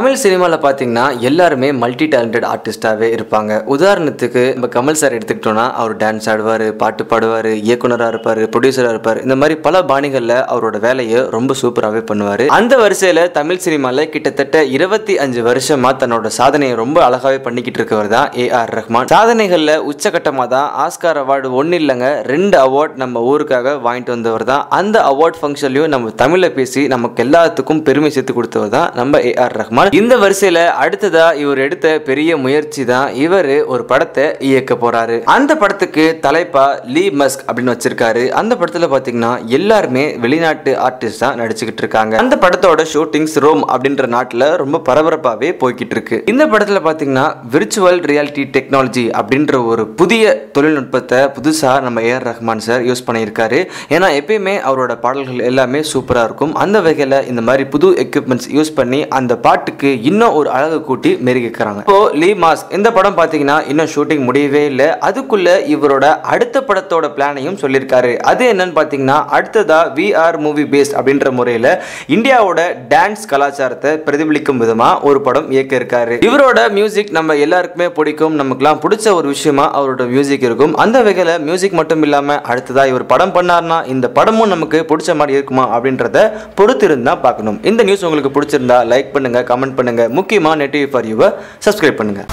தமிழ் சினிமாவில் பார்த்தீங்கன்னா எல்லாருமே மல்டி டேலண்டட் ஆர்டிஸ்டாகவே இருப்பாங்க. உதாரணத்துக்கு நம்ம கமல் சார் எடுத்துக்கிட்டோன்னா அவர் டான்ஸ் ஆடுவார், பாட்டு பாடுவார், இயக்குனராக இருப்பார், ப்ரொடியூசராக இருப்பார். இந்த மாதிரி பல பாணிகளில் அவரோட வேலையை ரொம்ப சூப்பராகவே பண்ணுவார். அந்த வரிசையில் தமிழ் சினிமாவில் கிட்டத்தட்ட 25 வருஷமாக தன்னோட சாதனையை ரொம்ப அழகாகவே பண்ணிக்கிட்டு இருக்கவர் தான் ஏஆர் ரஹ்மான். சாதனைகளில் உச்சகட்டமாக தான் ஆஸ்கார் அவார்டு ஒன்றும் இல்லைங்க 2 அவார்ட் நம்ம ஊருக்காக வாங்கிட்டு வந்தவர் தான். அந்த அவார்ட் ஃபங்க்ஷன்லையும் நம்ம தமிழில் பேசி நமக்கு எல்லாத்துக்கும் பெருமை சேர்த்து கொடுத்தவர் தான் நம்ம ஏஆர் ரஹ்மான். இந்த வரிசையில அடுத்ததா இவர் எடுத்த பெரிய முயற்சி தான் இவர் ஒரு படத்தை இயக்க போறாரு. அந்த படத்துக்கு தலைப்பா லீ மஸ்க் அப்படின்னு வச்சிருக்காரு. அந்த படத்துல பாத்தீங்கன்னா எல்லாருமே வெளிநாட்டு ஆர்டிஸ்ட் தான் நடிச்சுக்கிட்டு இருக்காங்க. அந்த படத்தோட ஷூட்டிங்ஸ் ரோம் அப்படின்ற நாட்டுல ரொம்ப பரபரப்பாவே போய்கிட்டு இருக்கு. இந்த படத்துல பாத்தீங்கன்னா விர்ச்சுவல் ரியாலிட்டி டெக்னாலஜி அப்படின்ற ஒரு புதிய தொழில்நுட்பத்தை புதுசா நம்ம ஏஆர் ரஹ்மான் சார் யூஸ் பண்ணியிருக்காரு. ஏன்னா எப்பயுமே அவரோட பாடல்கள் எல்லாமே சூப்பரா இருக்கும். அந்த வகையில இந்த மாதிரி புது எக்யூப்மெண்ட்ஸ் யூஸ் பண்ணி அந்த பாட்டு இன்னும் ஒரு அழகு கூட்டி மெருகிக்கிறாங்க. இப்போ லீ மாஸ்க் இந்த படம் பாத்தீங்கன்னா இன்னும் ஷூட்டிங் முடியவே இல்லை. அதுக்குள்ள இவரோட அடுத்த படத்தோட பிளானையும் சொல்லியிருக்காரு. அது என்னன்னு பாத்தீங்கன்னா அடுத்ததா VR மூவி பேஸ்ட் அப்படின்ற முறையில இந்தியாவோட டான்ஸ் கலாச்சாரத்தை பிரதிபலிக்கும் விதமா ஒரு படம் இயக்க இருக்காரு. இவரோட மியூசிக் நம்ம எல்லாருக்குமே பிடிக்கும். நமக்குலாம் பிடிச்ச ஒரு விஷயமா அவரோட மியூசிக் இருக்கும். அந்த வகையில மியூசிக் மட்டும் இல்லாம அடுத்ததா இவர் படம் பண்ணார்னா இந்த படமும் நமக்கு பிடிச்ச மாதிரி இருக்குமா அப்படின்றத பொறுத்து இருந்தா பார்க்கணும். இந்த நியூஸ் உங்களுக்கு பிடிச்சிருந்தா லைக் பண்ணுங்க, கமெண்ட் பண்ணுங்க. முக்கியமா நெட்டிவ் ஃபார் யூவை சப்ஸ்கிரைப் பண்ணுங்க.